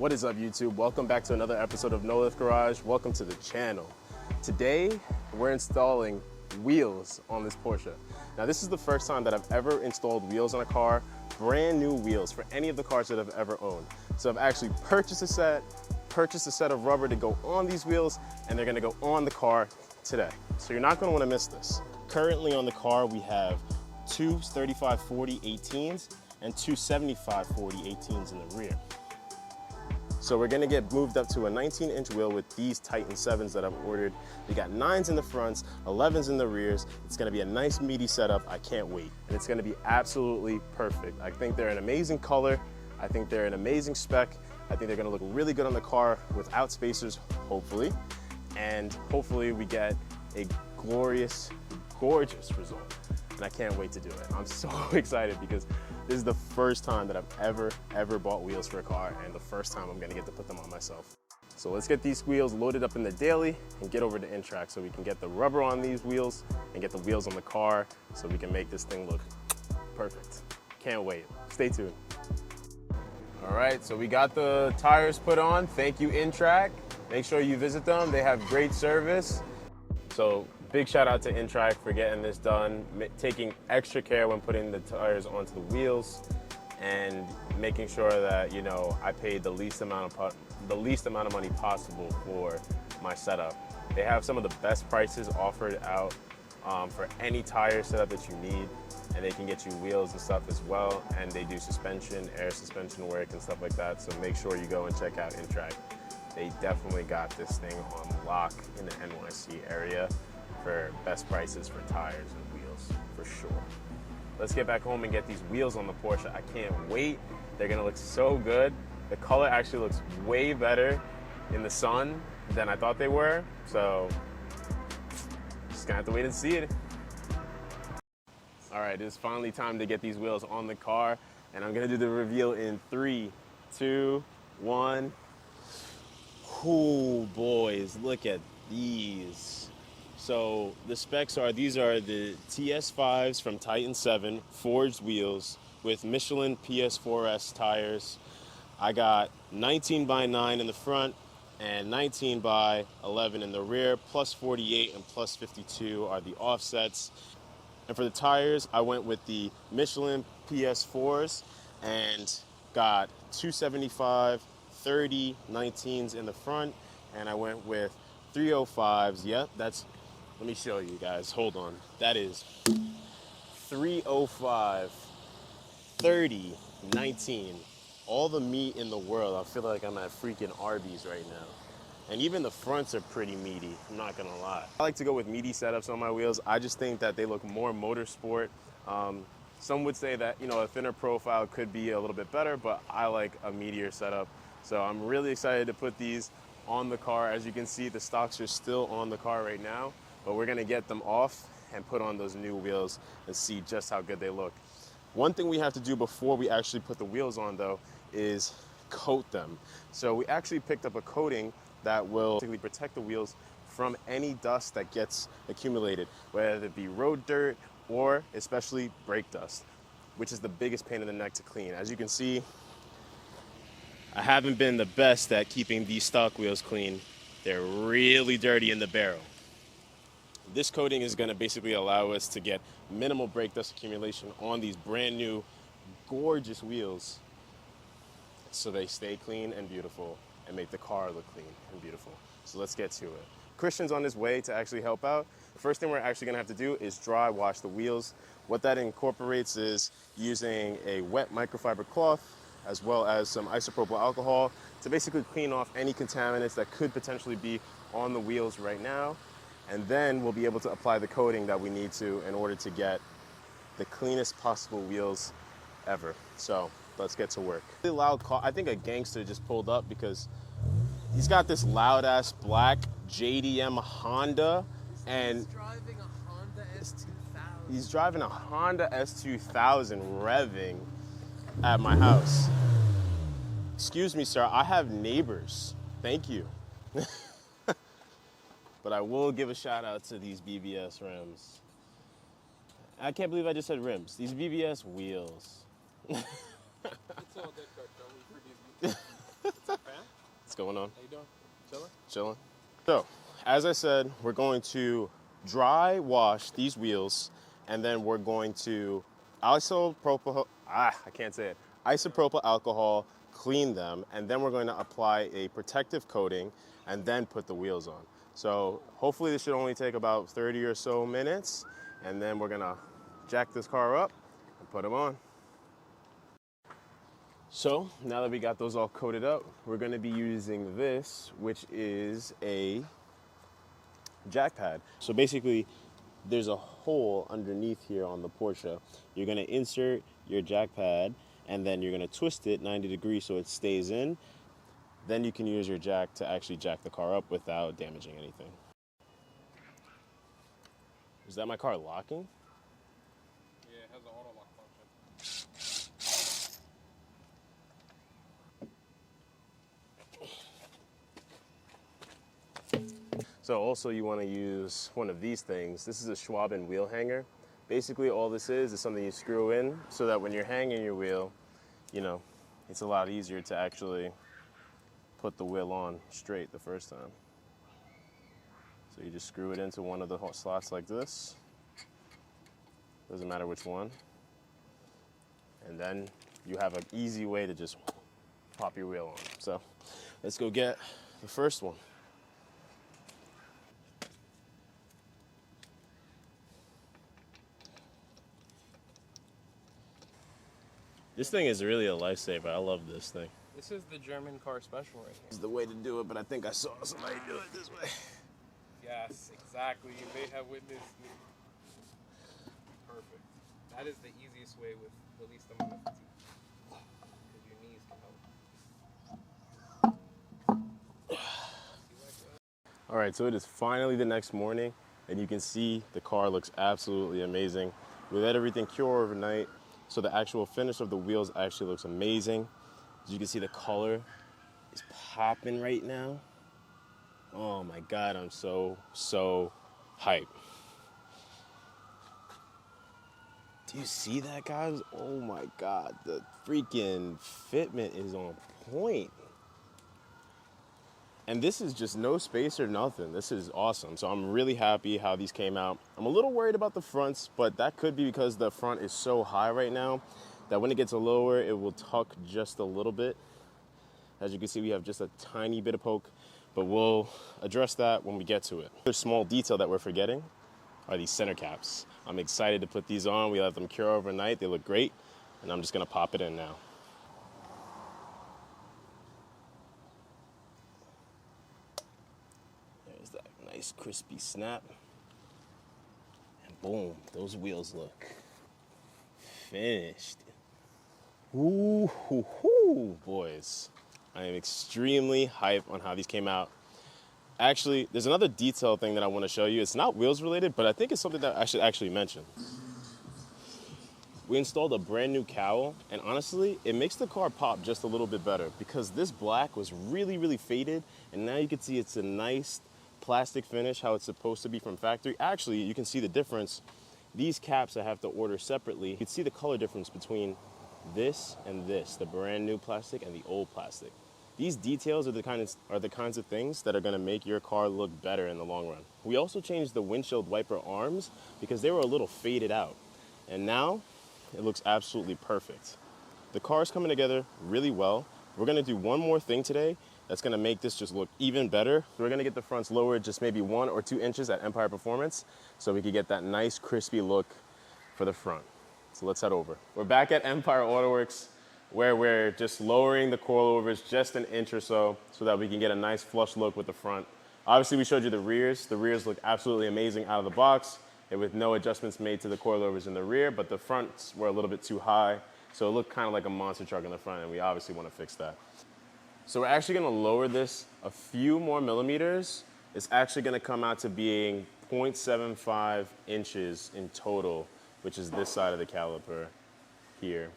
What is up, YouTube? Welcome back to another episode of No Lift Garage. Welcome to the channel. Today, we're installing wheels on this Porsche. Now, this is the first time that I've ever installed wheels on a car, brand new wheels for any of the cars that I've ever owned. So I've actually purchased a set of rubber to go on these wheels, and they're gonna go on the car today. So you're not gonna wanna miss this. Currently on the car, we have two 35/40 18s and two 75/40 18s in the rear. So we're gonna get moved up to a 19-inch wheel with these Titan 7s that I've ordered. We got 9s in the fronts, 11s in the rears. It's gonna be a nice meaty setup. I can't wait. And it's gonna be absolutely perfect. I think they're an amazing color. I think they're an amazing spec. I think they're gonna look really good on the car without spacers, hopefully. And hopefully we get a glorious, gorgeous result. And I can't wait to do it. I'm so excited because this is the first time that I've ever bought wheels for a car, and the first time I'm gonna get to put them on myself. So let's get these wheels loaded up in the daily and get over to InTrack so we can get the rubber on these wheels and get the wheels on the car so we can make this thing look perfect. Can't wait. Stay tuned. All right, so we got the tires put on. Thank you, InTrack. Make sure you visit them. They have great service. So big shout out to InTrack for getting this done, taking extra care when putting the tires onto the wheels and making sure that, you know, I paid the least amount of money possible for my setup. They have some of the best prices offered out for any tire setup that you need, and they can get you wheels and stuff as well, and they do suspension, air suspension work and stuff like that, so make sure you go and check out InTrack. They definitely got this thing on lock in the NYC area for best prices for tires and wheels, for sure. Let's get back home and get these wheels on the Porsche. I can't wait. They're gonna look so good. The color actually looks way better in the sun than I thought they were, so just gonna have to wait and see it. All right, it's finally time to get these wheels on the car, and I'm gonna do the reveal in 3, 2, 1. Oh, boys, look at these. So the specs are, these are the TS5s from Titan 7, forged wheels with Michelin PS4S tires. I got 19/9 in the front and 19/11 in the rear, plus 48 and plus 52 are the offsets. And for the tires, I went with the Michelin PS4s and got 275 30 19s in the front, and I went with 305s. Yep, that's, let me show you guys, hold on. That is 305 30 19. All the meat in the world. I feel like I'm at freaking Arby's right now. And even the fronts are pretty meaty, I'm not gonna lie. I like to go with meaty setups on my wheels. I just think that they look more motorsport. Some would say that, you know, a thinner profile could be a little bit better, but I like a meatier setup. So I'm really excited to put these on the car. As you can see, the stocks are still on the car right now, but we're gonna get them off and put on those new wheels and see just how good they look. One thing we have to do before we actually put the wheels on, though, is coat them. So we actually picked up a coating that will basically protect the wheels from any dust that gets accumulated, whether it be road dirt or especially brake dust, which is the biggest pain in the neck to clean. As you can see, I haven't been the best at keeping these stock wheels clean. They're really dirty in the barrel. This coating is gonna basically allow us to get minimal brake dust accumulation on these brand new, gorgeous wheels so they stay clean and beautiful and make the car look clean and beautiful. So let's get to it. Christian's on his way to actually help out. The first thing we're actually gonna have to do is dry wash the wheels. What that incorporates is using a wet microfiber cloth as well as some isopropyl alcohol to basically clean off any contaminants that could potentially be on the wheels right now. And then we'll be able to apply the coating that we need to in order to get the cleanest possible wheels ever. So let's get to work. Really loud car. I think a gangster just pulled up because he's got this loud ass black JDM Honda, and he's driving a Honda S2000 revving at my house. Excuse me, sir, I have neighbors. Thank you. But I will give a shout out to these BBS rims. I can't believe I just said rims. These BBS wheels. It's all good, Coach. We produce. It's a fan? What's going on? How you doing? Chilling? Chilling. So, as I said, we're going to dry wash these wheels, and then we're going to isopropyl alcohol clean them, and then we're going to apply a protective coating and then put the wheels on. So hopefully this should only take about 30 or so minutes, and then we're gonna jack this car up and put them on. So now that we got those all coated up, we're gonna be using this, which is a jack pad. So basically, there's a hole underneath here on the Porsche. You're gonna insert your jack pad, and then you're gonna twist it 90 degrees so it stays in. Then you can use your jack to actually jack the car up without damaging anything. Is that my car locking? Yeah, it has an auto lock function. So also you want to use one of these things. This is a Schwaben wheel hanger. Basically all this is something you screw in so that when you're hanging your wheel, you know, it's a lot easier to actually put the wheel on straight the first time. So you just screw it into one of the slots like this. Doesn't matter which one. And then you have an easy way to just pop your wheel on. So let's go get the first one. This thing is really a lifesaver. I love this thing. This is the German car special right here. This is the way to do it, but I think I saw somebody do it this way. Yes, exactly. You may have witnessed me. Perfect. That is the easiest way with the least amount of fatigue. Because your knees can help. All right, so it is finally the next morning, and you can see the car looks absolutely amazing. We let everything cure overnight, so the actual finish of the wheels actually looks amazing. As you can see, the color is popping right now. Oh my God, I'm so hyped. Do you see that, guys? Oh my God, the freaking fitment is on point. And this is just no space or nothing. This is awesome. So I'm really happy how these came out. I'm a little worried about the fronts, but that could be because the front is so high right now that when it gets lower, it will tuck just a little bit. As you can see, we have just a tiny bit of poke, but we'll address that when we get to it. Another small detail that we're forgetting are these center caps. I'm excited to put these on. We let them cure overnight. They look great, and I'm just gonna pop it in now. There's that nice crispy snap. And boom, those wheels look finished. Ooh, hoo, hoo, boys. I am extremely hyped on how these came out. Actually, there's another detail thing that I want to show you. It's not wheels related, but I think it's something that I should actually mention. We installed a brand new cowl, and honestly, it makes the car pop just a little bit better because this black was really faded, and now you can see it's a nice plastic finish, how it's supposed to be from factory. Actually, you can see the difference. These caps I have to order separately. You can see the color difference between this and this, the brand new plastic and the old plastic. These details are the kinds of things that are gonna make your car look better in the long run. We also changed the windshield wiper arms because they were a little faded out. And now it looks absolutely perfect. The car's coming together really well. We're gonna do one more thing today that's gonna make this just look even better. So we're gonna get the fronts lowered just maybe 1 or 2 inches at Empire Performance so we can get that nice crispy look for the front. So let's head over. We're back at Empire Autoworks where we're just lowering the coilovers just an inch or so that we can get a nice flush look with the front. Obviously we showed you the rears. The rears look absolutely amazing out of the box and with no adjustments made to the coilovers in the rear, but the fronts were a little bit too high. So it looked kind of like a monster truck in the front and we obviously want to fix that. So we're actually gonna lower this a few more millimeters. It's actually gonna come out to being 0.75 inches in total, which is this side of the caliper here,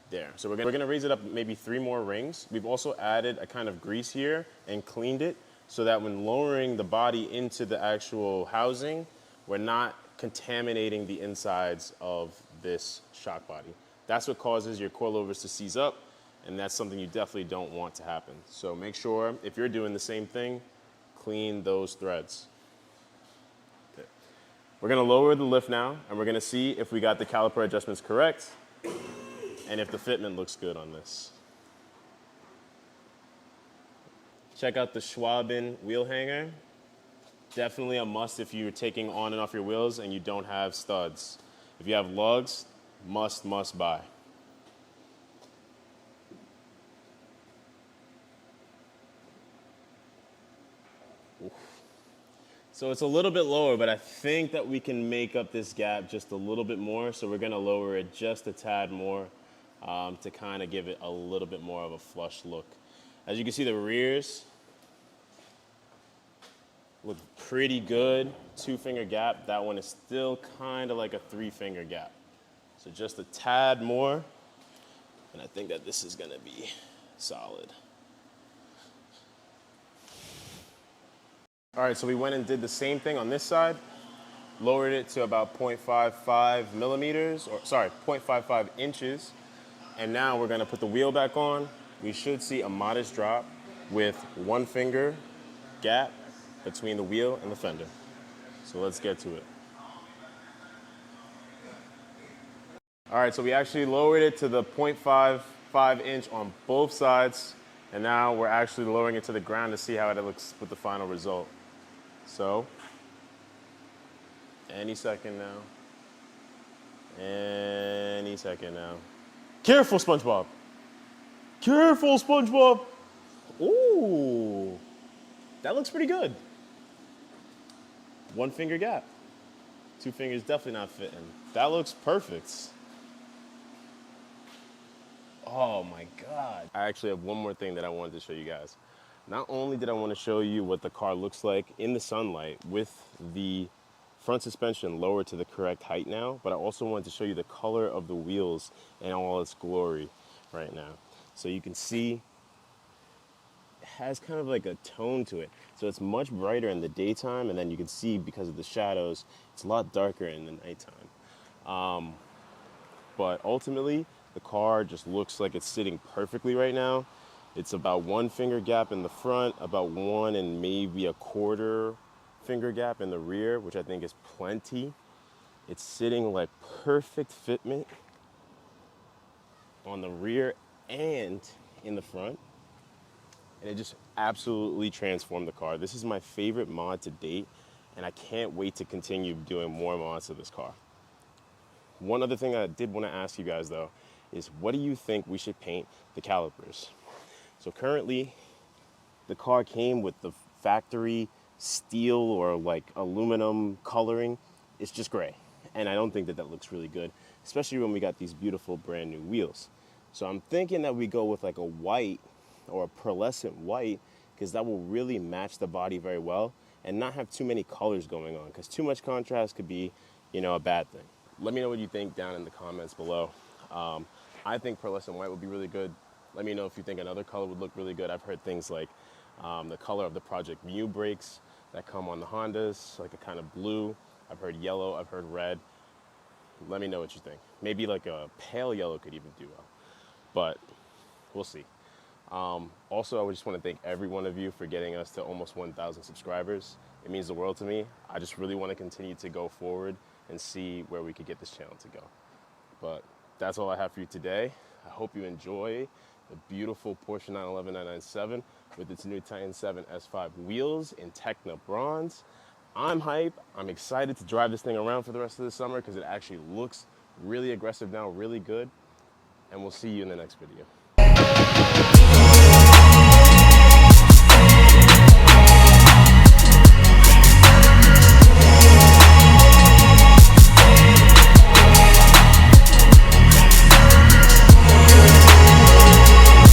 there. So we're gonna raise it up maybe 3 more rings. We've also added a kind of grease here and cleaned it so that when lowering the body into the actual housing, we're not contaminating the insides of this shock body. That's what causes your coilovers to seize up And that's something you definitely don't want to happen. So make sure, if you're doing the same thing, clean those threads. Okay. We're gonna lower the lift now, and we're gonna see if we got the caliper adjustments correct, and if the fitment looks good on this. Check out the Schwaben wheel hanger. Definitely a must if you're taking on and off your wheels and you don't have studs. If you have lugs, must buy. Oof. So it's a little bit lower, but I think that we can make up this gap just a little bit more. So we're gonna lower it just a tad more to kind of give it a little bit more of a flush look. As you can see, the rears look pretty good. 2-finger gap. That one is still kind of like a 3-finger gap. So just a tad more, and I think that this is gonna be solid. All right, so we went and did the same thing on this side, lowered it to about 0.55 millimeters, or sorry, 0.55 inches. And now we're gonna put the wheel back on. We should see a modest drop with 1-finger gap between the wheel and the fender. So let's get to it. All right, so we actually lowered it to the 0.55 inch on both sides, and now we're actually lowering it to the ground to see how it looks with the final result. So, any second now. Any second now. Careful, SpongeBob. Careful, SpongeBob. Ooh, that looks pretty good. 1-finger gap. 2 fingers definitely not fitting. That looks perfect. Oh my God. I actually have one more thing that I wanted to show you guys. Not only did I want to show you what the car looks like in the sunlight with the front suspension lowered to the correct height now, but I also wanted to show you the color of the wheels in all its glory right now. So you can see it has kind of like a tone to it. So it's much brighter in the daytime, and then you can see because of the shadows, it's a lot darker in the nighttime. But ultimately, the car just looks like it's sitting perfectly right now. It's about 1-finger gap in the front, about 1 and maybe a 1/4 finger gap in the rear, which I think is plenty. It's sitting like perfect fitment on the rear and in the front. And it just absolutely transformed the car. This is my favorite mod to date, and I can't wait to continue doing more mods to this car. One other thing I did want to ask you guys though is, what do you think we should paint the calipers? So currently, the car came with the factory steel or like aluminum coloring. It's just gray. And I don't think that that looks really good, especially when we got these beautiful brand new wheels. So I'm thinking that we go with like a white or a pearlescent white, because that will really match the body very well and not have too many colors going on, because too much contrast could be, a bad thing. Let me know what you think down in the comments below. I think pearlescent white would be really good. Let me know if you think another color would look really good. I've heard things like the color of the Project Mu brakes that come on the Hondas, like a kind of blue. I've heard yellow, I've heard red. Let me know what you think. Maybe like a pale yellow could even do well, but we'll see. Also, I just want to thank every one of you for getting us to almost 1,000 subscribers. It means the world to me. I just really want to continue to go forward and see where we could get this channel to go. But that's all I have for you today. I hope you enjoy the beautiful Porsche 911 997 with its new Titan 7 S5 wheels in Techna Bronze. I'm hype. I'm excited to drive this thing around for the rest of the summer because it actually looks really aggressive now, really good. And we'll see you in the next video.